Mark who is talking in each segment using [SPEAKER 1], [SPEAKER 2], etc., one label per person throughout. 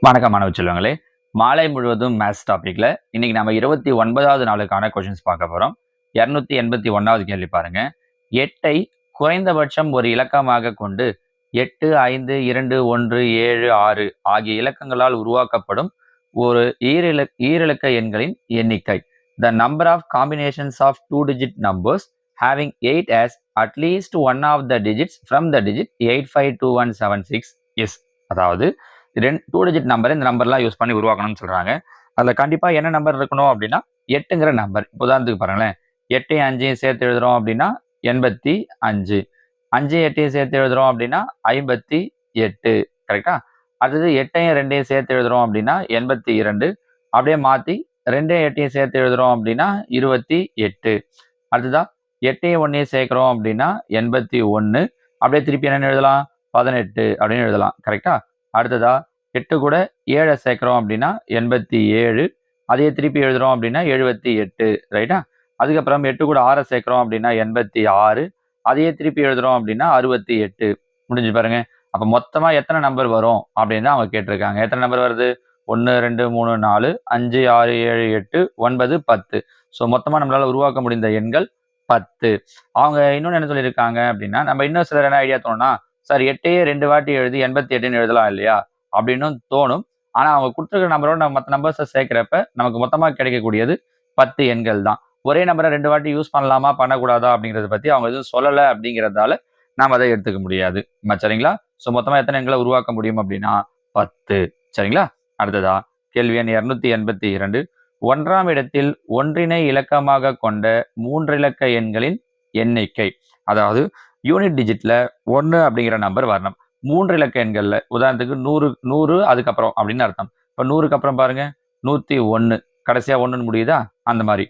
[SPEAKER 1] வணக்கம் மாணவ செல்வங்களே. மாலை முழுவதும் மேத்ஸ் டாபிக்ல இன்னைக்கு நம்ம 29வது நாளுக்கான கொஷின்ஸ் பார்க்க போறோம். 281வது கேள்வி பாருங்க. 8ஐ குறைந்தபட்சம் ஒரு இலக்கமாக கொண்டு 8, 5, 2, 1, 7, 6 ஆகிய இலக்கங்களால் உருவாக்கப்படும் ஒரு ஈரிலக்க எண்களின் எண்ணிக்கை. The number of combinations of two-digit numbers having 8 as at least one of the digits from the digit 852176 is. அதாவது 2 டிஜிட் நம்பர் இந்த நம்பர்லாம் யூஸ் பண்ணி உருவாக்கணும்னு சொல்றாங்க. அதில் கண்டிப்பாக என்ன நம்பர் இருக்கணும் அப்படின்னா 8ங்கிற நம்பர். இப்போ உதாரணத்துக்கு பாருங்களேன், 8ஐயும் 5ஐயும் சேர்த்து எழுதுறோம் அப்படின்னா 85, 5ஐயும் 8ஐயும் சேர்த்து எழுதுறோம் அப்படின்னா 58. கரெக்டா? அடுத்தது 8ஐயும் 2ஐயும் சேர்த்து எழுதுறோம் அப்படின்னா 82. அப்படியே மாற்றி 2ஐயும் 8ஐயும் சேர்த்து எழுதுறோம் அப்படின்னா 28. அடுத்ததா 8ஐயும் 1ஐயும் சேர்க்கிறோம் அப்படின்னா 81. அப்படியே திருப்பி என்ன எழுதலாம்? 18 அப்படின்னு எழுதலாம். கரெக்டா? அடுத்ததா 8 கூட 7 சேர்க்கிறோம் அப்படின்னா 87. அதையே திருப்பி எழுதுறோம் அப்படின்னா 78. ரைட்டா? அதுக்கப்புறம் 8 கூட 6 சேர்க்கிறோம் அப்படின்னா 86. அதையே திருப்பி எழுதுறோம் அப்படின்னா 68. முடிஞ்சு பாருங்க. அப்போ மொத்தமா எத்தனை நம்பர் வரும் அப்படின்னு அவங்க கேட்டிருக்காங்க. எத்தனை நம்பர் வருது? 1, 2, 3, 4, 5, 6, 7, 8, 9, 10. ஸோ மொத்தமா நம்மளால உருவாக்க முடிந்த எண்கள் 10. அவங்க இன்னொன்று என்ன சொல்லியிருக்காங்க அப்படின்னா, நம்ம இன்னும் சிலர் என்ன ஐடியா தோணும்னா, சார் 8ஐயே 2 வாட்டி எழுதி 88ன்னு எழுதலாம் இல்லையா அப்படின்னு தோணும். ஆனா அவங்க கொடுத்துருக்கிற நம்பரோட நம்ம மற்ற நம்பர்ஸை சேர்க்கிறப்ப நமக்கு மொத்தமா கிடைக்கக்கூடியது 10 எண்கள் தான். ஒரே நம்பரை 2 வாட்டி யூஸ் பண்ணலாமா பண்ணக்கூடாதா அப்படிங்கிறத பத்தி அவங்க எதுவும் சொல்லலை அப்படிங்கிறதால நாம் அதை எடுத்துக்க முடியாது. சரிங்களா? ஸோ மொத்தமா எத்தனை எண்களை உருவாக்க முடியும் அப்படின்னா 10. சரிங்களா? அடுத்ததா கேள்வி எண் 282. 1ஆம் இடத்தில் ஒன்றினை இலக்கமாக கொண்ட 3 இலக்க எண்களின் எண்ணிக்கை. அதாவது யூனிட் டிஜிட்ல 1 அப்படிங்கிற நம்பர் வரணும். 3 இலக்க எண்கள்ல உதாரணத்துக்கு 100 அதுக்கப்புறம் அப்படின்னு அர்த்தம். இப்போ 100க்கு அப்புறம் பாருங்க 101, கடைசியா 1ன்னு முடியுதா? அந்த மாதிரி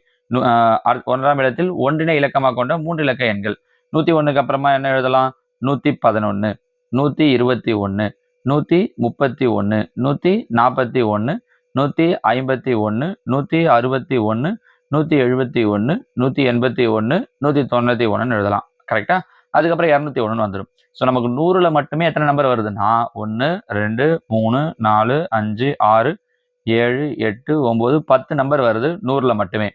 [SPEAKER 1] 1ஆம் இடத்தில் ஒன்றினை இலக்கமாக கொண்ட 3 இலக்க எண்கள். 101க்கு அப்புறமா என்ன எழுதலாம்? 111, 121, 131, 141, 151, 161, 171, 181, 191 எழுதலாம். கரெக்டா? அதுக்கப்புறம் 201 வந்துடும். ஸோ நமக்கு 100ல மட்டுமே எத்தனை நம்பர் வருதுன்னா 1, 2, 3, 4, 5, 6, 7, 8, 9, 10 நம்பர் வருது 100ல மட்டுமே.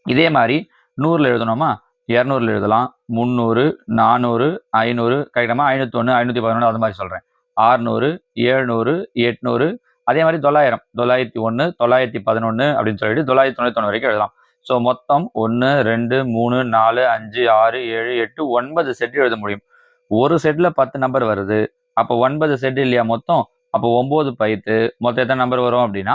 [SPEAKER 1] இதே மாதிரி 100ல எழுதணுமா? 200ல எழுதலாம், 300, 400, 500, கரெக்டாமா? 501, 511 அது மாதிரி சொல்றேன். 600, 700, 800, அதே மாதிரி 900, 901, 911 அப்படின்னு சொல்லிட்டு 991 வரைக்கும் எழுதலாம். ஸோ மொத்தம் 1, 2, 3, 4, 5, 6, 7, 8, 9 செட் எழுத முடியும். ஒரு செட்ல 10 நம்பர் வருது. அப்போ 9 செட் இல்லையா மொத்தம்? அப்போ 9 பைத்து மொத்தம் எத்தனை நம்பர் வரும் அப்படின்னா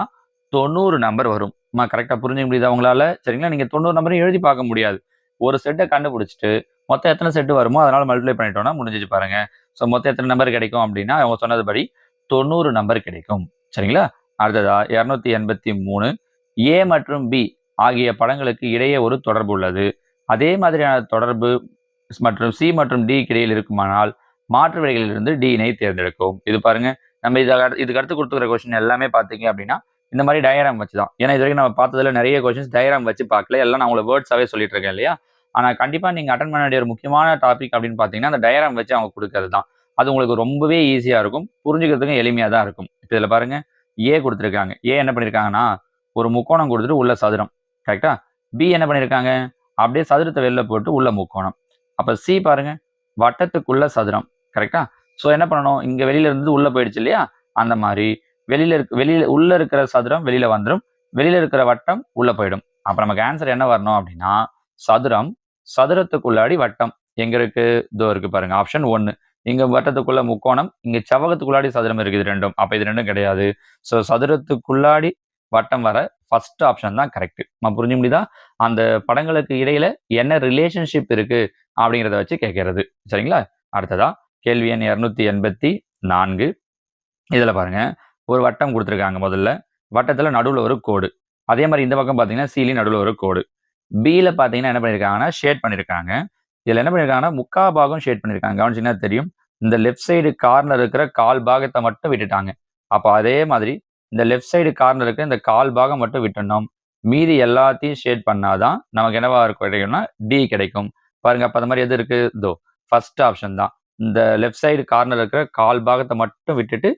[SPEAKER 1] 90 நம்பர் வரும். கரெக்டா புரிஞ்சுக்க முடியுதா உங்களால? சரிங்களா? நீங்க 90 நம்பரையும் எழுதி பார்க்க முடியாது. ஒரு செட்டை கண்டுபிடிச்சிட்டு மொத்தம் எத்தனை செட்டு வருமோ அதனால மல்டிப்ளை பண்ணிட்டோம்னா முடிஞ்சிச்சு பாருங்க. ஸோ மொத்தம் எத்தனை நம்பர் கிடைக்கும் அப்படின்னா அவங்க சொன்னதுபடி 90 நம்பர் கிடைக்கும். சரிங்களா? அடுத்ததா 283. ஏ மற்றும் பி ஆகிய படங்களுக்கு இடையே ஒரு தொடர்பு உள்ளது. அதே மாதிரியான தொடர்பு மற்றும் சி மற்றும் டி இடையில் இருக்குமானால் மாற்று விடைகளிலிருந்து டினை தேர்ந்தெடுக்கும். இது பாருங்க, நம்ம இதுக்கு அடுத்து கொடுத்துக்கிற கொஸ்டின் எல்லாமே பார்த்தீங்க அப்படின்னா இந்த மாதிரி டயராம் வச்சு தான். ஏன்னா இது வரைக்கும் நம்ம பார்த்ததுல நிறைய கொஸ்டின்ஸ் டயராம் வச்சு பார்க்கல, எல்லாம் நான் உங்களை வேர்ட்ஸாவே சொல்லிட்டு இருக்கேன் இல்லையா? ஆனால் கண்டிப்பாக நீங்கள் அட்டன் பண்ண வேண்டிய ஒரு முக்கியமான டாபிக் அப்படின்னு பார்த்தீங்கன்னா அந்த டயராம் வச்சு அவங்க கொடுக்கறது தான். அது உங்களுக்கு ரொம்பவே ஈஸியாக இருக்கும், புரிஞ்சுக்கிறதுக்கும் எளிமையாக தான் இருக்கும். இப்போ இதில் பாருங்க, ஏ கொடுத்துருக்காங்க. ஏ என்ன பண்ணியிருக்காங்கன்னா ஒரு முக்கோணம் கொடுத்துட்டு உள்ள சதுரம். கரெக்டா? பி என்ன பண்ணியிருக்காங்க? அப்படியே சதுரத்தை வெளில போட்டு உள்ள முக்கோணம். அப்போ சி பாருங்க, வட்டத்துக்குள்ள சதுரம். கரெக்டா? ஸோ என்ன பண்ணணும்? இங்கே வெளியில இருந்து உள்ள போயிடுச்சு இல்லையா? அந்த மாதிரி வெளியில உள்ள இருக்கிற சதுரம் வெளியில வந்துடும், வெளியில இருக்கிற வட்டம் உள்ள போயிடும். அப்போ நமக்கு ஆன்சர் என்ன வரணும் அப்படின்னா சதுரம், சதுரத்துக்குள்ளாடி வட்டம். எங்க இருக்கு? இதோ இருக்கு பாருங்க, ஆப்ஷன் 1. இங்க வட்டத்துக்குள்ள முக்கோணம், இங்க செவ்வகத்துக்குள்ளாடி சதுரம் இருக்குது ரெண்டும். அப்ப இது ரெண்டும் கிடையாது. ஸோ சதுரத்துக்குள்ளாடி வட்டம் வர ஃபர்ஸ்ட் ஆப்ஷன் தான் கரெக்ட். புரிஞ்சு முடியுதா? அந்த படங்களுக்கு இடையில என்ன ரிலேஷன்ஷிப் இருக்கு அப்படிங்கிறத வச்சு கேட்கறது. சரிங்களா? அடுத்ததா கேள்வி எண் 284. இதுல பாருங்க, ஒரு வட்டம் கொடுத்துருக்காங்க. முதல்ல வட்டத்துல நடுவுல ஒரு கோடு. அதே மாதிரி இந்த பக்கம் பாத்தீங்கன்னா சீலி நடுவுல ஒரு கோடு. பில பாத்தீங்கன்னா என்ன பண்ணிருக்காங்கன்னா ஷேட் பண்ணிருக்காங்க. இதுல என்ன பண்ணிருக்காங்கன்னா முக்கா பாகம் ஷேட் பண்ணிருக்காங்க. கவனிச்சீங்கன்னா தெரியும். இந்த லெஃப்ட் சைடு கார்னர் இருக்கிற கால் பாகத்தை மட்டும் விட்டுட்டாங்க. அப்போ அதே மாதிரி இந்த லெஃப்ட் சைடு கார்னர் இருக்கிற இந்த கால் பாகம் மட்டும் விட்டுணும். மீதி எல்லாத்தையும் ஷேட் பண்ணாதான் நமக்கு என்னவா கிடைக்கும்னா டி கிடைக்கும். பாருங்க, அப்ப அந்த மாதிரி எது இருக்கு? இதோ ஃபர்ஸ்ட் ஆப்ஷன் தான். இந்த லெஃப்ட் சைடு கார்னர் இருக்கிற கால் பாகத்தை மட்டும் விட்டுட்டு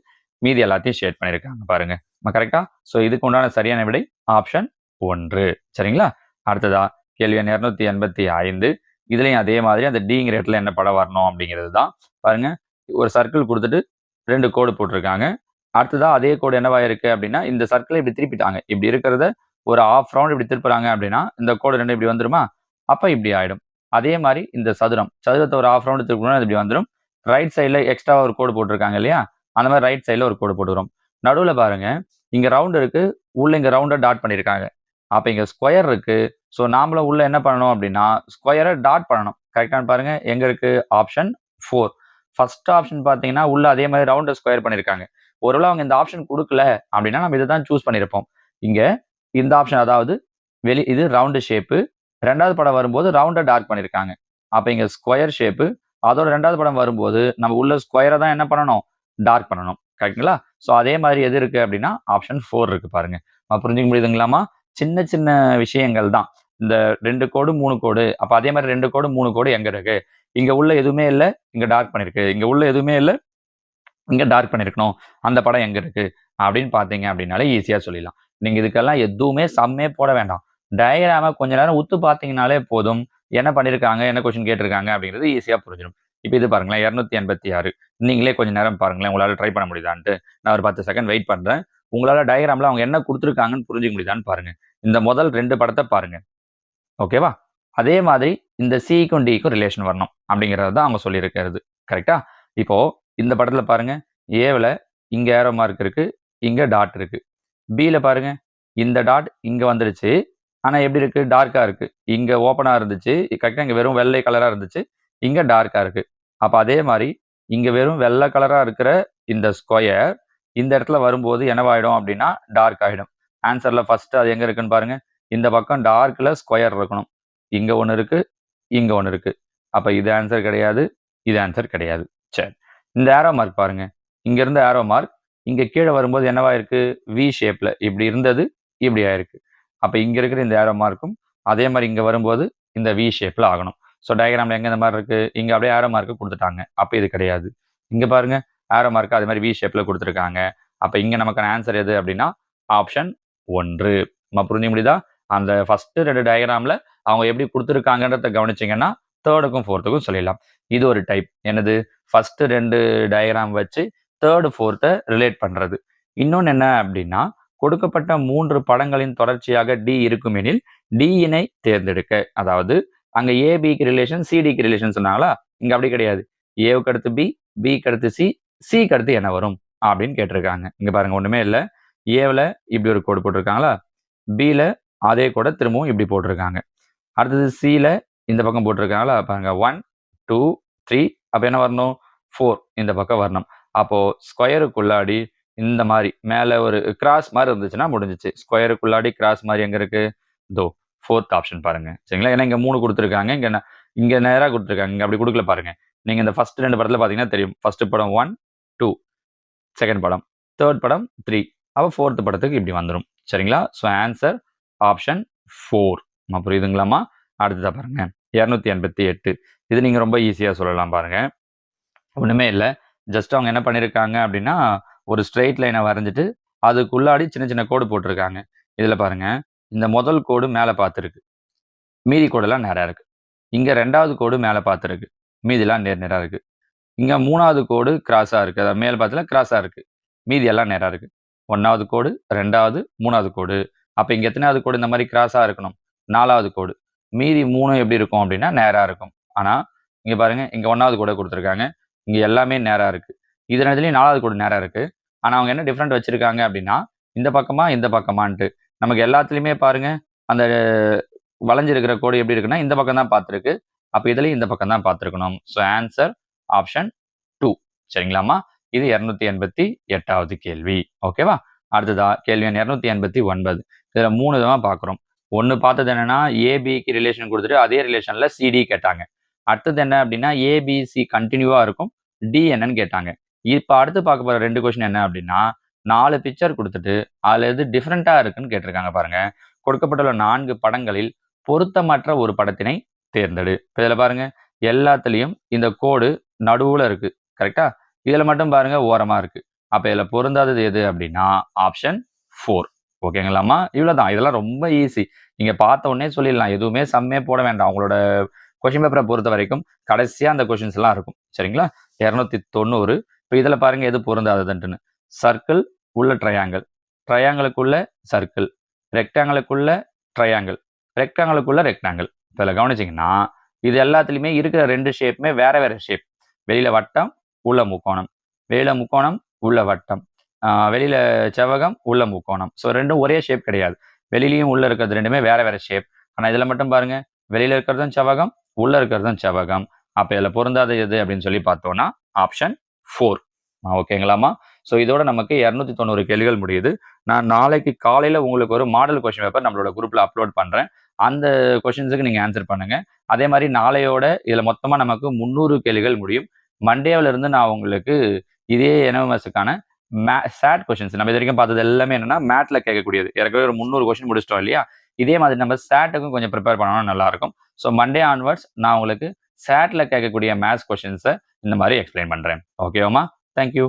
[SPEAKER 1] மீதி எல்லாத்தையும் ஷேட் பண்ணியிருக்காங்க பாருங்க. கரெக்டா? ஸோ இதுக்கு உண்டான சரியான விடை ஆப்ஷன் 1. சரிங்களா? அடுத்ததா கேள்வி எண் 285. இதுலயும் அதே மாதிரி அந்த டிங்கிற இடத்துல என்ன படம் வரணும் அப்படிங்கிறது தான். பாருங்க, ஒரு சர்க்கிள் கொடுத்துட்டு 2 கோடு போட்டிருக்காங்க. அடுத்ததா அதே கோடு என்னவா இருக்கு அப்படின்னா, இந்த சர்க்கிளை இப்படி திருப்பிட்டாங்க. இப்படி இருக்கிறத ஒரு ஹாஃப் ரவுண்ட் இப்படி திருப்புறாங்க அப்படின்னா, இந்த கோடு 2 இப்படி வந்துருமா? அப்ப இப்படி ஆயிடும். அதே மாதிரி இந்த சதுரத்தை ஒரு ஹாஃப் ரவுண்ட் திருப்பணும்னா அது இப்படி வந்துடும். ரைட் சைடுல எக்ஸ்ட்ரா ஒரு கோடு போட்டிருக்காங்க இல்லையா? அந்த மாதிரி ரைட் சைடுல ஒரு கோடு போட்டுக்கிறோம். நடுவுல பாருங்க, இங்க ரவுண்ட் இருக்கு, உள்ள இங்க ரவுண்டா டாட் பண்ணியிருக்காங்க. அப்ப இங்க ஸ்கொயர் இருக்கு. ஸோ நாமளும் உள்ள என்ன பண்ணணும் அப்படின்னா, ஸ்கொயரை டாட் பண்ணணும். கரெக்டானு பாருங்க. எங்க இருக்கு? ஆப்ஷன் 4. ஃபர்ஸ்ட் ஆப்ஷன் பார்த்தீங்கன்னா, உள்ள அதே மாதிரி ரவுண்ட் ஸ்கொயர் பண்ணியிருக்காங்க. ஒருவேளை அவங்க இந்த ஆப்ஷன் கொடுக்கல அப்படின்னா நம்ம இதை தான் சூஸ் பண்ணியிருப்போம். இங்க இந்த ஆப்ஷன், அதாவது இது ரவுண்டு ஷேப்பு. 2வது படம் வரும்போது ரவுண்டை டார்க் பண்ணியிருக்காங்க. அப்ப இங்க ஸ்கொயர் ஷேப்பு. அதோட 2வது படம் வரும்போது நம்ம உள்ள ஸ்கொயரை தான் என்ன பண்ணணும்? டார்க் பண்ணணும். கரெக்ட்டுங்களா? ஸோ அதே மாதிரி எது இருக்கு அப்படின்னா ஆப்ஷன் 4 இருக்கு பாருங்க. புரிஞ்சுக்க முடியுதுங்களாமா? சின்ன சின்ன விஷயங்கள் தான். இந்த 2 கோடு 3 கோடு, அப்ப அதே மாதிரி 2 கோடு 3 கோடு எங்க இருக்கு? இங்க உள்ள எதுவுமே இல்ல, இங்க டார்க் பண்ணிருக்கு. இங்க உள்ள எதுவுமே இல்ல, இங்க டார்க் பண்ணிருக்கணும். அந்த படம் எங்க இருக்கு அப்படின்னு பாத்தீங்க அப்படின்னாலே ஈஸியா சொல்லிடலாம். நீங்க இதுக்கெல்லாம் எதுவுமே சம்மே போட வேண்டாம். டயக்ராம கொஞ்ச நேரம் உத்து பாத்தீங்கன்னாலே போதும். என்ன பண்ணிருக்காங்க, என்ன கொஸ்டின் கேட்டிருக்காங்க அப்படிங்கிறது ஈஸியா புரிஞ்சிடும். இப்ப இது பாருங்களேன், 286. நீங்களே கொஞ்ச நேரம் பாருங்களேன், உங்களால ட்ரை பண்ண முடியுதான்ட்டு. நான் ஒரு 10 செகண்ட் வெயிட் பண்றேன். உங்களால டயக்ராம்ல அவங்க என்ன கொடுத்துருக்காங்கன்னு புரிஞ்சுக்க முடியுதான்னு பாருங்க. இந்த முதல் 2 படத்தை பாருங்க. ஓகேவா? அதே மாதிரி இந்த சிக்கும் டிக்கும் ரிலேஷன் வரணும் அப்படிங்கிறது தான் அவங்க சொல்லியிருக்கிறது. கரெக்டா? இப்போ இந்த படத்துல பாருங்க, ஏவில் இங்க ஏரோ மார்க் இருக்கு, இங்க டாட் இருக்கு. பில பாருங்க, இந்த டாட் இங்க வந்துருச்சு. ஆனா எப்படி இருக்கு? டார்க்கா இருக்கு. இங்க ஓப்பனா இருந்துச்சு. கரெக்டா இங்க வெறும் வெள்ளை கலரா இருந்துச்சு. இங்க டார்க்கா இருக்கு. அப்ப அதே மாதிரி இங்க வெறும் வெள்ளை கலரா இருக்கிற இந்த ஸ்கொயர் இந்த இடத்துல வரும்போது என்னவாயிடும் அப்படின்னா டார்க் ஆயிடும். ஆன்சர்ல ஃபர்ஸ்ட் அது எங்க இருக்குன்னு பாருங்க. இந்த பக்கம் டார்க்ல ஸ்கொயர் இருக்கணும். இங்க ஒண்ணு இருக்கு, இங்க ஒண்ணு இருக்கு. அப்ப இது ஆன்சர் கிடையாது, இது ஆன்சர் கிடையாது. சரி, இந்த ஏரோ மார்க் பாருங்க. இங்க இருந்த ஏரோ மார்க் இங்க கீழே வரும்போது என்னவா இருக்கு? வி ஷேப்ல இப்படி இருந்தது, இப்படி ஆயிருக்கு. அப்ப இங்க இருக்கிற இந்த ஏரோ மார்க்கும் அதே மாதிரி இங்க வரும்போது இந்த வி ஷேப்ல ஆகணும். ஸோ டயக்ராம்ல எங்க இந்த மாதிரி இருக்கு? இங்க அப்படியே ஏரோ மார்க் கொடுத்துட்டாங்க. அப்ப இது கிடையாது. இங்க பாருங்க, ஏரோ மார்க் அதே மாதிரி வி ஷேப்ல கொடுத்துருக்காங்க. அப்ப இங்க நமக்கான ஆன்சர் எது அப்படின்னா ஆப்ஷன் 1. நம்ம புரிஞ்சு முடியுதா? அந்த ஃபர்ஸ்ட் 2 டயக்ராம்ல அவங்க எப்படி கொடுத்துருக்காங்கன்றத கவனிச்சிங்கன்னா 3க்கும் 4க்கும் சொல்லிடலாம். இது ஒரு டைப். என்னது? ஃபர்ஸ்ட் 2 டயக்ராம் வச்சு 3rd 4th ரிலேட் பண்றது. இன்னொன்னு என்ன அப்படின்னா, கொடுக்கப்பட்ட 3 படங்களின் தொடர்ச்சியாக டி இருக்குமெனில் டியினை தேர்ந்தெடுக்க. அதாவது அங்க ஏபிக்கு ரிலேஷன், சிடிக்கு ரிலேஷன் சொன்னாங்களா? இங்க அப்படி கிடையாது. ஏவுக்கு அடுத்து பி, பிக்கு அடுத்து சி, சிக்கு அடுத்து என்ன வரும் அப்படின்னு கேட்டிருக்காங்க. இங்க பாருங்க, ஒண்ணுமே இல்லை. ஏவில் இப்படி ஒரு கோடு போட்டிருக்காங்களா? பில அதே கூட திரும்பவும் இப்படி போட்டிருக்காங்க. அடுத்தது சில இந்த பக்கம் போட்டிருக்காங்களா? பாருங்க, 1 2 3. அப்ப என்ன வரணும்? 4 இந்த பக்கம் வரணும். அப்போ ஸ்கொயருக்குள்ளாடி இந்த மாதிரி மேல ஒரு கிராஸ் மாதிரி இருந்துச்சுன்னா முடிஞ்சிச்சு. ஸ்கொயருக்குள்ளாடி கிராஸ் மாதிரி எங்க இருக்கு? தோ 4th ஆப்ஷன் பாருங்க. சரிங்களா? ஏன்னா இங்க 3 கொடுத்துருக்காங்க, இங்க நேரா கொடுத்துருக்காங்க. இங்க அப்படி கொடுக்கல பாருங்க. நீங்க இந்த ஃபர்ஸ்ட் 2 படத்துல பாத்தீங்கன்னா தெரியும். ஃபர்ஸ்ட் படம் 1 2, செகண்ட் படம் 3rd படம் 3. அப்ப 4th படத்துக்கு இப்படி வந்துடும். சரிங்களா? So answer option 4. புரியுதுங்களாமா? அடுத்ததா பாருங்க, 288. இது நீங்க ரொம்ப ஈஸியா சொல்லலாம் பாருங்க. ஒண்ணுமே இல்லை. ஜஸ்ட் அவங்க என்ன பண்ணிருக்காங்க அப்படின்னா, ஒரு ஸ்ட்ரெயிட் லைனை வரைஞ்சிட்டு அதுக்குள்ளாடி சின்ன சின்ன கோடு போட்டிருக்காங்க. இதுல பாருங்க, இந்த முதல் கோடு மேல பார்த்துருக்கு, மீதி கோடெல்லாம் நேரா இருக்கு. இங்க 2வது கோடு மேல பார்த்துருக்கு, மீதிலாம் நேரா இருக்கு. இங்க 3வது கோடு கிராஸா இருக்கு, அதாவது மேல் பார்த்துல கிராஸா இருக்கு, மீதி எல்லாம் நேரா இருக்கு. 1வது கோடு, 2வது, 3வது கோடு. அப்ப இங்க எத்தனாவது கோடு இந்த மாதிரி கிராஸா இருக்கணும்? 4வது கோடு. மீதி 3 எப்படி இருக்கும் அப்படின்னா நேரா இருக்கும். ஆனா இங்க பாருங்க, இங்க 1வது கோடை கொடுத்துருக்காங்க, இங்க எல்லாமே நேரா இருக்கு. இது ரெண்டுலயும் 4வது கோடு நேரா இருக்கு. ஆனா அவங்க என்ன டிஃப்ரெண்ட் வச்சிருக்காங்க அப்படின்னா, இந்த பக்கமா இந்த பக்கமான்ட்டு. நமக்கு எல்லாத்துலயுமே பாருங்க, அந்த வளைஞ்சிருக்கிற கோடு எப்படி இருக்குன்னா இந்த பக்கம் தான் பார்த்துருக்கு. அப்ப இதுலயும் இந்த பக்கம் தான் பார்த்துருக்கணும். So answer option 2. சரிங்களாமா? இது 288வது கேள்வி. ஓகேவா? அடுத்ததா கேள்வி எண் 289. இதுல 3 விதமா பார்க்குறோம். ஒன்னு பார்த்தது என்னன்னா, ஏபிக்கு ரிலேஷன் கொடுத்துட்டு அதே ரிலேஷன்ல சிடி கேட்டாங்க. அடுத்தது என்ன அப்படின்னா, ஏபிசி கண்டினியூவா இருக்கும், டி என்னன்னு கேட்டாங்க. இப்ப அடுத்து பார்க்க போற 2 கொஸ்டின் என்ன அப்படின்னா, 4 பிக்சர் கொடுத்துட்டு அதுல எது டிஃப்ரெண்டா இருக்குன்னு கேட்டிருக்காங்க பாருங்க. கொடுக்கப்பட்டுள்ள 4 படங்களில் பொருத்தமற்ற ஒரு படத்தினை தேர்ந்தெடு. இப்ப இதுல பாருங்க, எல்லாத்துலயும் இந்த கோடு நடுவுல இருக்கு. கரெக்டா? இதுல மட்டும் பாருங்க ஓரமா இருக்கு. அப்போ இதில் பொருந்தாதது எது அப்படின்னா ஆப்ஷன் 4. ஓகேங்களாம்மா? இவ்வளோதான். இதெல்லாம் ரொம்ப ஈஸி. நீங்கள் பார்த்த உடனே சொல்லிடலாம். எதுவுமே சம்மே போட வேண்டாம். உங்களோட கொஷின் பேப்பரை பொறுத்த வரைக்கும் கடைசியாக அந்த கொஷின்ஸ்லாம் இருக்கும். சரிங்களா? 290. இப்போ இதில் பாருங்கள் எது பொருந்தாததுன்ட்டுன்னு. சர்க்கிள் உள்ள ட்ரையாங்கிள், ட்ரையாங்கிளுக்குள்ள சர்க்கிள், ரெக்டாங்கிளுக்குள்ள ட்ரையாங்கிள், ரெக்டாங்கிளுக்குள்ள ரெக்டாங்கிள். இப்போ இதில் கவனிச்சிங்கன்னா இது எல்லாத்துலேயுமே இருக்கிற 2 ஷேப்புமே வேற வேற ஷேப். வெளியில் வட்டம், உள்ள முக்கோணம், வெளியில் முக்கோணம், உள்ள வட்டம், வெளியில் செவ்வகம், உள்ள முக்கோணம். ஸோ ரெண்டும் ஒரே ஷேப் கிடையாது. வெளியிலையும் உள்ள இருக்கிறது ரெண்டுமே வேற வேற ஷேப். ஆனால் இதில் மட்டும் பாருங்க, வெளியில் இருக்கிறதும் செவ்வகம், உள்ள இருக்கிறதும் செவ்வகம். அப்போ இதில் பொருந்தாத எது அப்படின்னு சொல்லி பார்த்தோம்னா ஆப்ஷன் 4. ஓகேங்களாமா? ஸோ இதோட நமக்கு 290 கேள்விகள் முடியுது. நான் நாளைக்கு காலையில் உங்களுக்கு ஒரு மாடல் கொஷின் பேப்பர் நம்மளோட குரூப்பில் அப்லோட் பண்ணுறேன். அந்த கொஷின்ஸுக்கு நீங்கள் ஆன்சர் பண்ணுங்க. அதே மாதிரி நாளையோட இதில் மொத்தமாக நமக்கு 300 கேள்விகள் முடியும். மண்டேவிலிருந்து நான் உங்களுக்கு இதே என்எம்எஸ்க்கான சேட் கொஷின்ஸ் நம்ம இது வரைக்கும் பார்த்தது எல்லாமே என்னன்னா மேட்ல கேட்கக்கூடியது. ஏற்கனவே ஒரு 300 கொஷின் முடிச்சிட்டோம் இல்லையா? இதே மாதிரி நம்ம சேட்டுக்கும் கொஞ்சம் ப்ரிப்பேர் பண்ணணும், நல்லா இருக்கும். ஸோ மண்டே ஆன்வர்ட்ஸ் நான் உங்களுக்கு சேட்ல கேட்கக்கூடிய மேத்ஸ் கொஷின்ஸை இந்த மாதிரி எக்ஸ்பிளைன் பண்றேன். ஓகேவாமா? தேங்க்யூ.